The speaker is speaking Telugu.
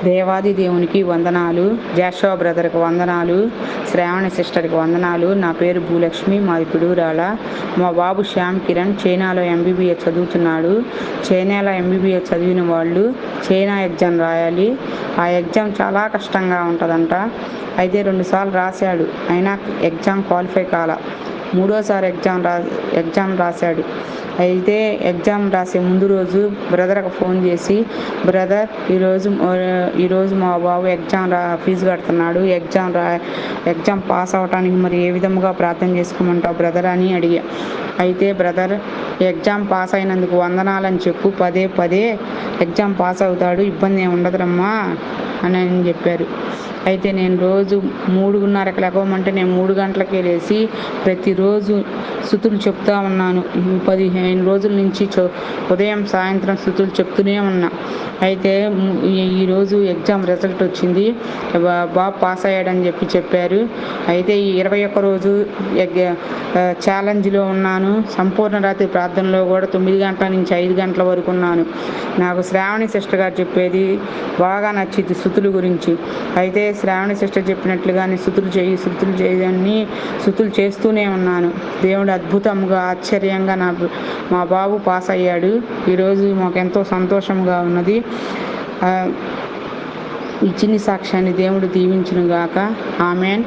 దేవాది దేవునికి వందనాలు. జాషువా బ్రదర్కి వందనాలు. శ్రావణి సిస్టర్కి వందనాలు. నా పేరు భూలక్ష్మి, మాది పిడుగురాల. మా బాబు శ్యామ్ కిరణ్ చైనాలో ఎంబీబీఎస్ చదువుతున్నాడు. చైనాలో ఎంబీబీఎస్ చదివిన వాళ్ళు చైనా ఎగ్జామ్ రాయాలి. ఆ ఎగ్జామ్ చాలా కష్టంగా ఉంటుందంట. అయితే 2 సార్లు రాశాడు, అయినా ఎగ్జామ్ క్వాలిఫై కాల. 3ఓసారి ఎగ్జామ్ రాశాడు. అయితే ఎగ్జామ్ రాసే ముందు రోజు బ్రదర్కి ఫోన్ చేసి, బ్రదర్ ఈరోజు మా బాబు ఫీజు కడుతున్నాడు, ఎగ్జామ్ పాస్ అవడానికి మరి ఏ విధముగా ప్రార్థన చేసుకోమంటావు బ్రదర్ అని అడిగా. అయితే బ్రదర్, ఎగ్జామ్ పాస్ అయినందుకు వందనాలని చెప్పు, పదే ఎగ్జామ్ పాస్ అవుతాడు, ఇబ్బంది ఏమి ఉండదురమ్మా అని చెప్పారు. అయితే నేను రోజు 3:30కి లెగవమంటే నేను 3 గంటలకే లేచి ప్రతిరోజు స్తుతులు చెప్తా ఉన్నాను. 15 రోజుల నుంచి ఉదయం సాయంత్రం స్తుతులు చెప్తూనే ఉన్నా. అయితే ఈరోజు ఎగ్జామ్ రిజల్ట్ వచ్చింది, బాబు పాస్ అయ్యాడని చెప్పారు. అయితే ఈ 21 రోజు ఛాలెంజ్లో ఉన్నాను. సంపూర్ణ రాత్రి ప్రార్థనలో కూడా 9 గంటల నుంచి 5 గంటల వరకు ఉన్నాను. నాకు శ్రావణి సిస్టర్ గారు చెప్పేది బాగా నచ్చింది స్తుతుల గురించి. అయితే శ్రావణి సిస్టర్ చెప్పినట్లుగానే స్తుతులు చేయని స్తుతులు చేస్తూనే ఉన్నాను. దేవుడు అద్భుతంగా ఆశ్చర్యంగా మా బాబు పాస్ అయ్యాడు. ఈరోజు మాకు ఎంతో సంతోషంగా ఉన్నది. ఈ చిన్ని సాక్ష్యాన్ని దేవుడు దీవించును గాక. ఆమెన్.